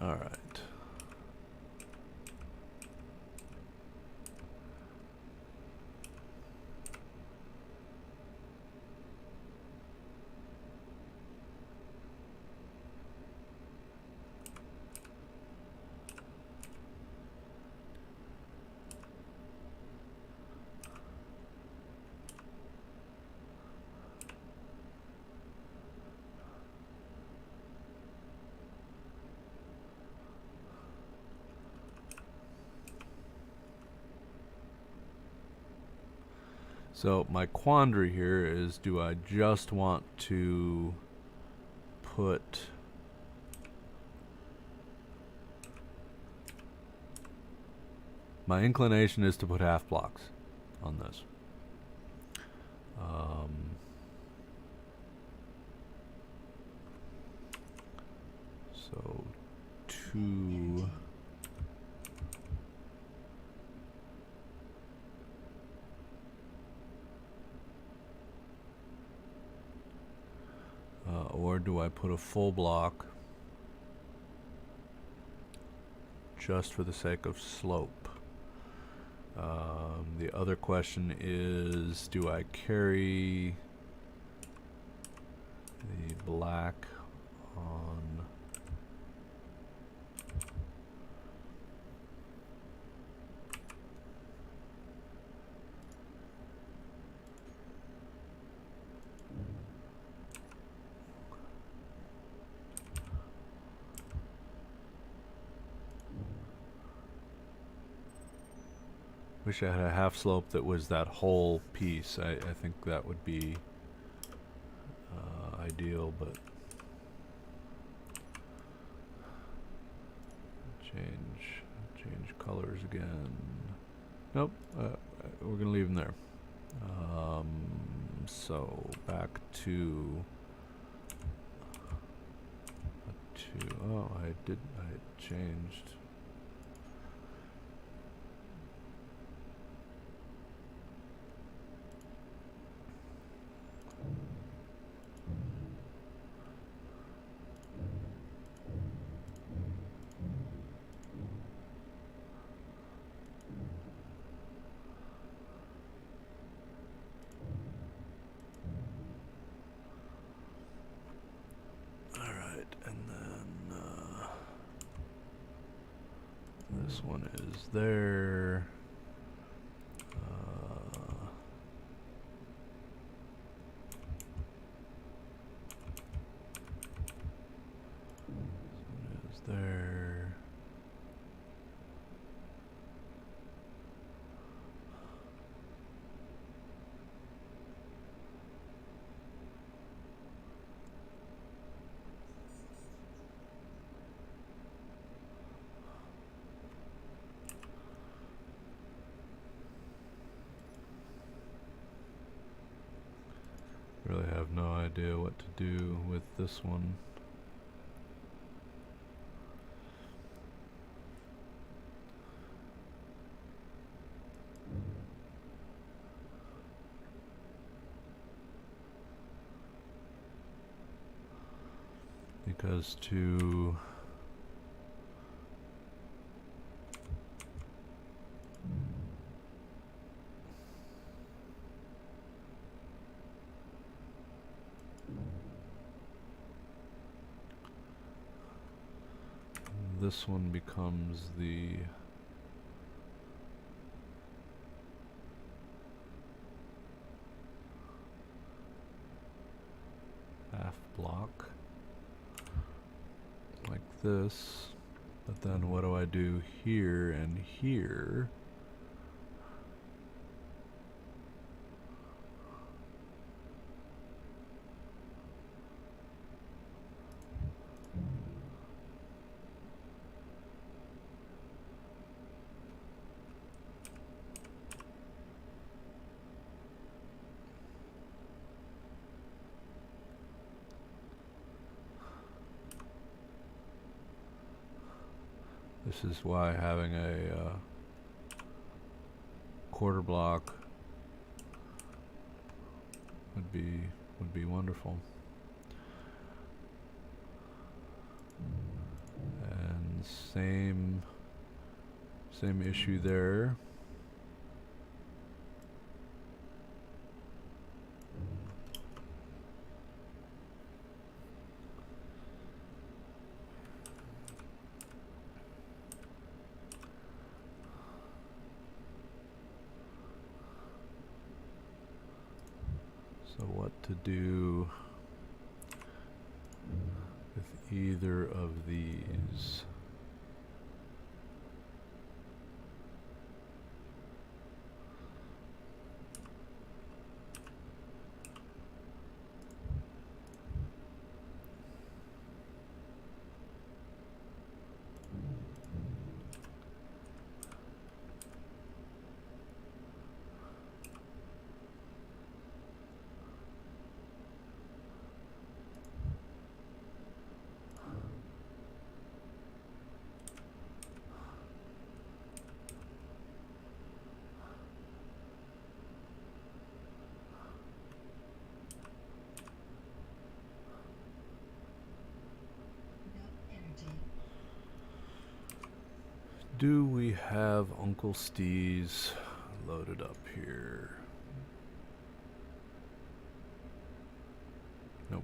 Speaker 1: All right. So my quandary here is, do I just want to put my inclination is to put half blocks on this. So 2 or do I put a full block just for the sake of slope? The other question is, do I carry the black on wish I had a half slope that was that whole piece. I think that would be ideal, but change colors again. Nope, we're gonna leave them there. So back to oh, I changed. This one is there. This one is there. Really have no idea what to do with this one. Because to this one becomes the half block like this, but then what do I do here and here? This is why having a quarter block would be wonderful. And Same issue there. So what to do with either of these? Do we have Uncle Steve's loaded up here? Nope.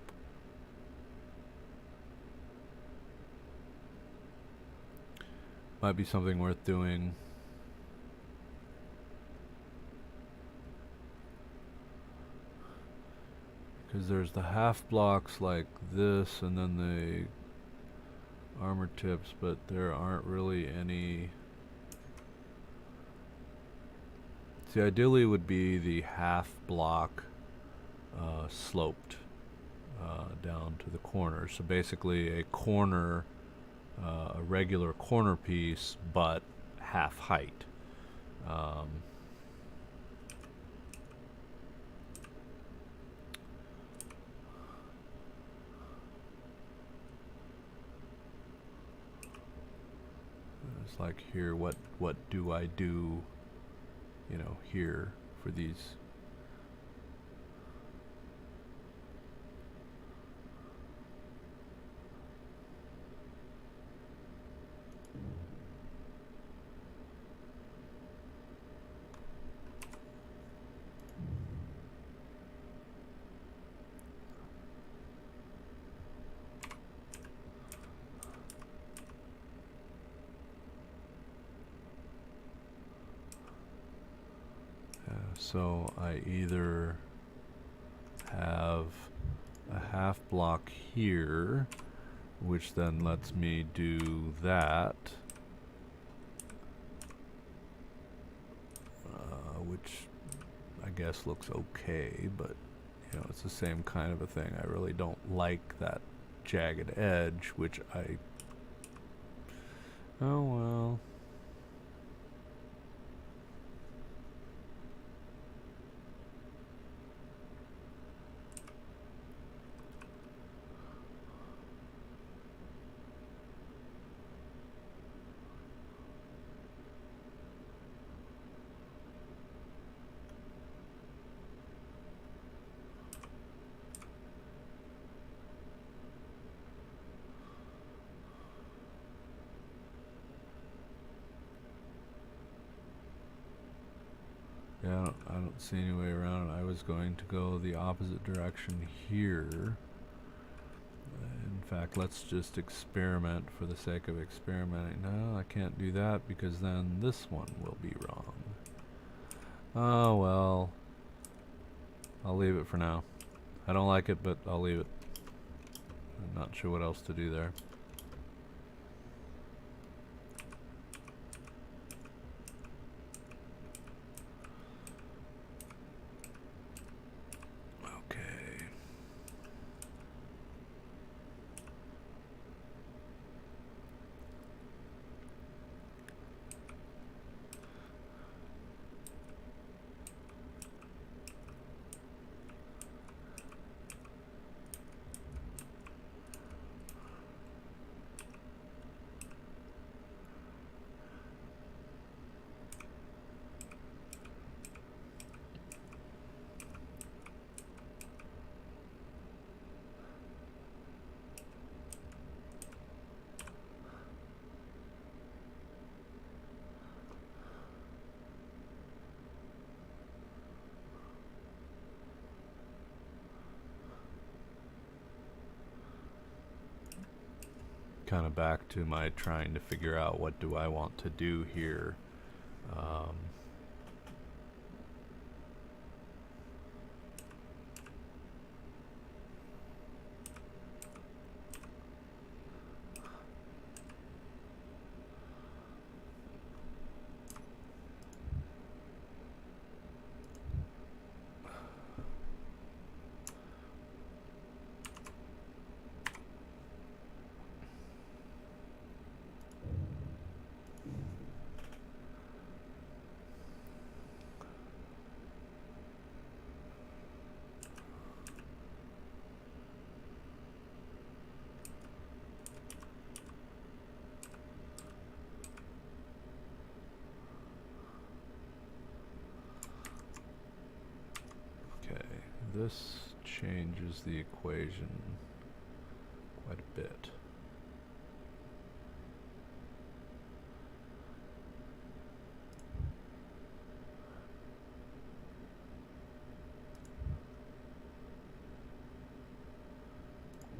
Speaker 1: Might be something worth doing. Because there's the half blocks like this, and then the armor tips, but there aren't really any. See, ideally would be the half block sloped down to the corner. So basically a corner, a regular corner piece, but half height. It's like here, what do I do, you know, here for these? So I either have a half block here, which then lets me do that, which I guess looks okay, but you know, it's the same kind of a thing. I really don't like that jagged edge, which oh well. Yeah, I don't see any way around it. I was going to go the opposite direction here. In fact, let's just experiment for the sake of experimenting. No, I can't do that because then this one will be wrong. Oh, well. I'll leave it for now. I don't like it, but I'll leave it. I'm not sure what else to do there. kind of back to my trying to figure out what do I want to do here. This changes the equation quite a bit.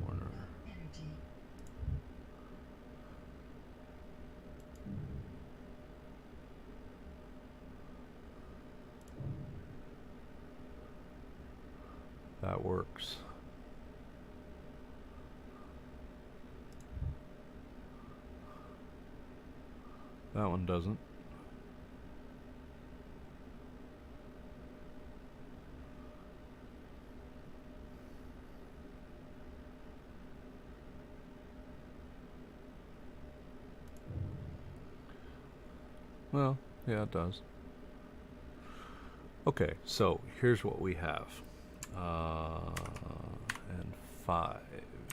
Speaker 1: Corner. That works. That one doesn't. Well, yeah, it does. Okay, so here's what we have. And 5.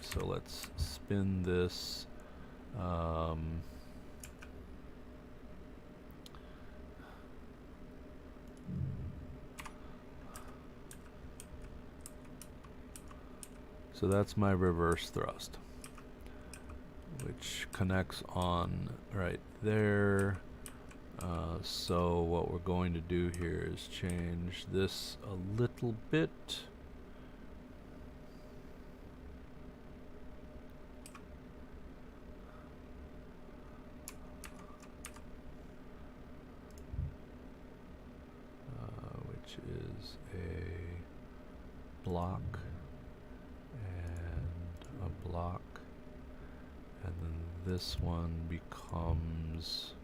Speaker 1: So let's spin this. So that's my reverse thrust, which connects on right there. So what we're going to do here is change this a little bit. Which is a block and a block, and then this one becomes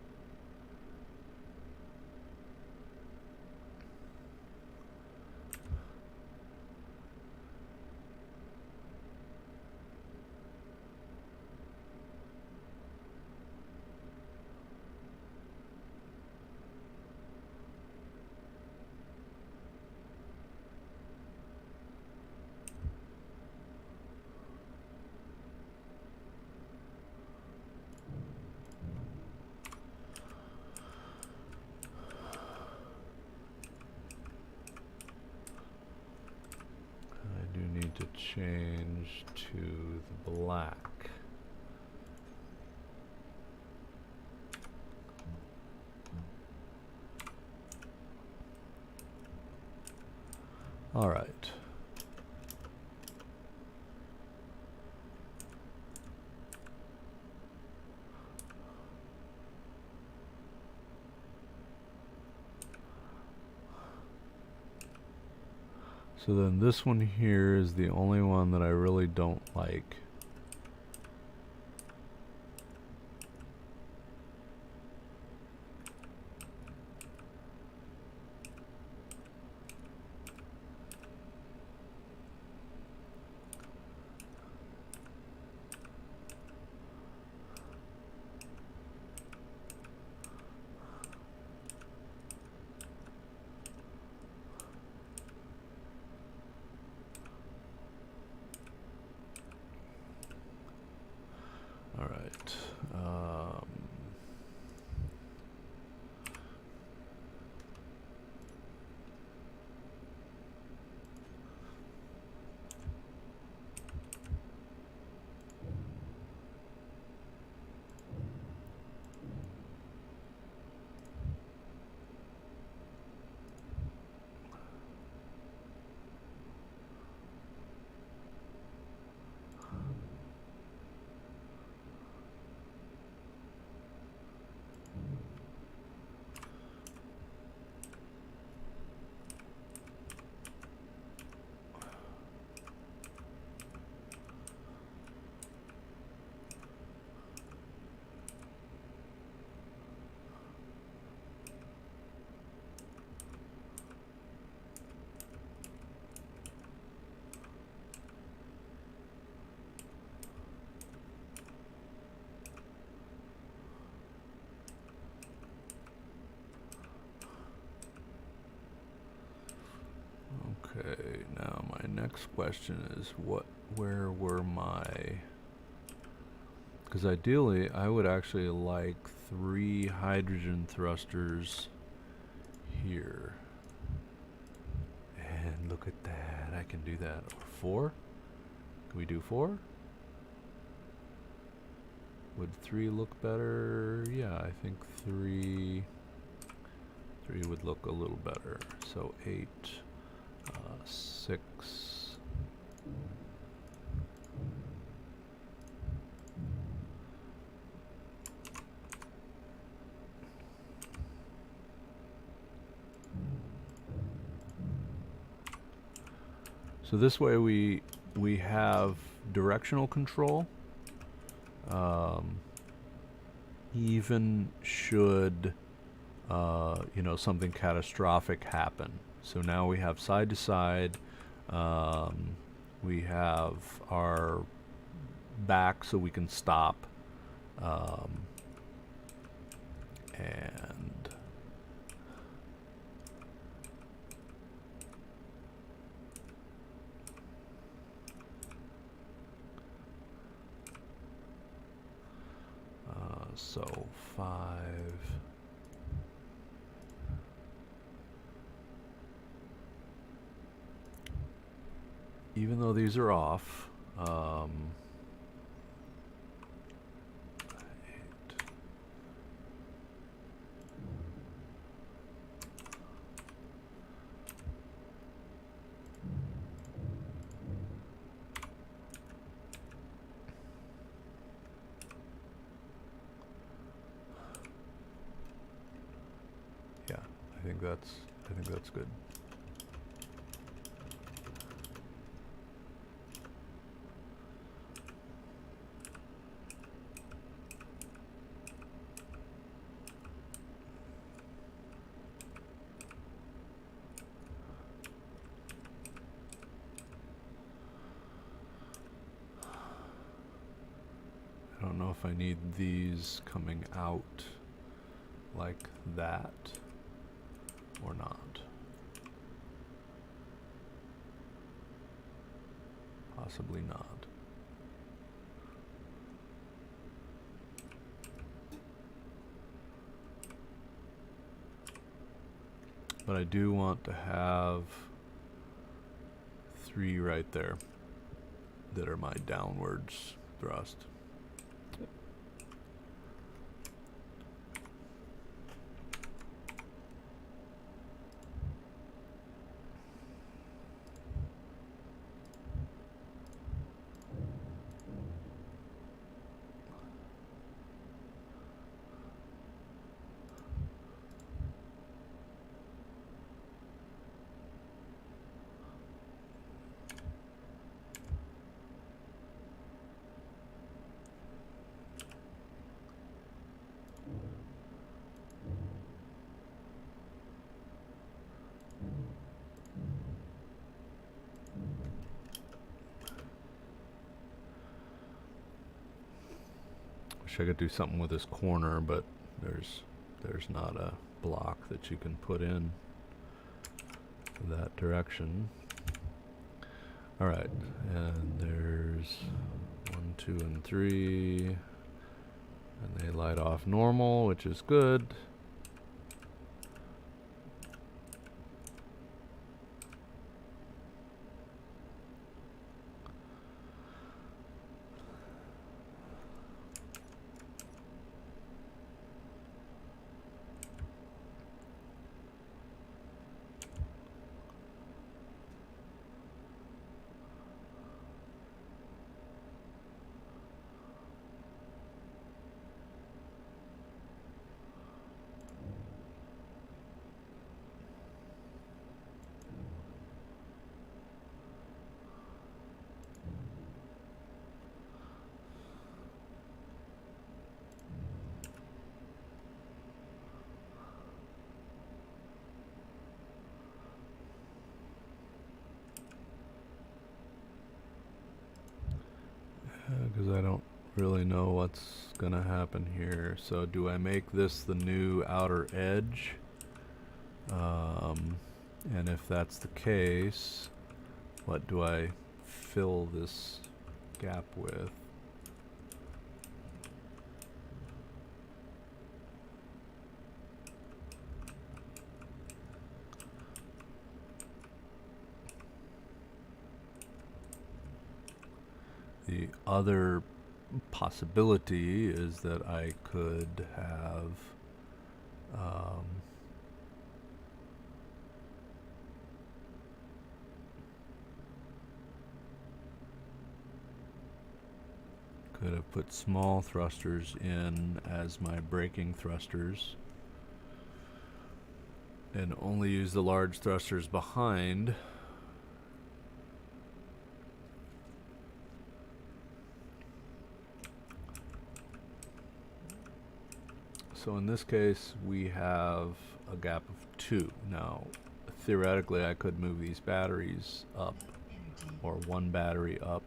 Speaker 1: to change to the black. All right. So then this one here is the only one that I really don't like. All right. next question is where were my... Because ideally, I would actually like 3 hydrogen thrusters here. And look at that, I can do that. Or 4? Can we do 4? Would 3 look better? Yeah, I think 3 would look a little better. So 8, 6. So this way we have directional control. Even should you know, something catastrophic happen. So now we have side to side. We have our back so we can stop. And so 5. Even though these are off, 8. Yeah, I think that's good. I don't know if I need these coming out like that or not. Possibly not. But I do want to have 3 right there that are my downwards thrust. Wish I could do something with this corner, but there's not a block that you can put in that direction. All right, and there's 1, 2, and 3, and they light off normal, which is good. Because I don't really know what's gonna happen here. So do I make this the new outer edge? And if that's the case, What do I fill this gap with? The other possibility is that I could have put small thrusters in as my braking thrusters and only use the large thrusters behind. So in this case, we have a gap of 2. Now, theoretically, I could move these batteries up, or one battery up.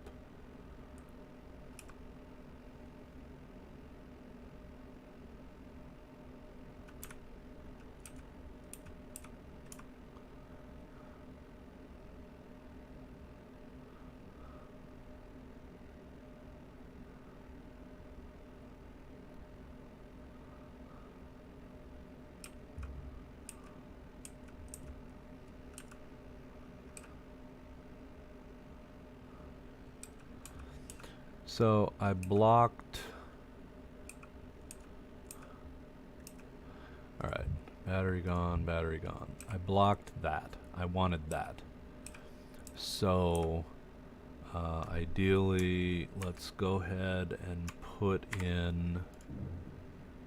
Speaker 1: So I blocked. Alright, battery gone, battery gone. I blocked that. I wanted that. So ideally, let's go ahead and put in.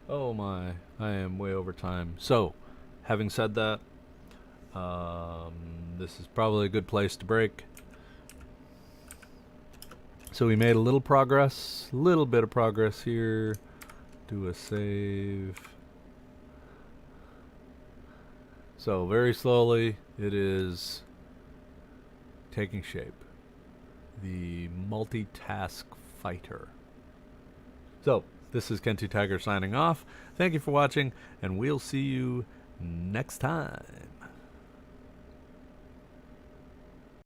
Speaker 1: Oh my, I am way over time. So, having said that, this is probably a good place to break. So we made a little progress, little bit of progress here. Do a save. So very slowly, it is taking shape. The multitask fighter. So this is Ken2Tiger signing off. Thank you for watching, and we'll see you next time.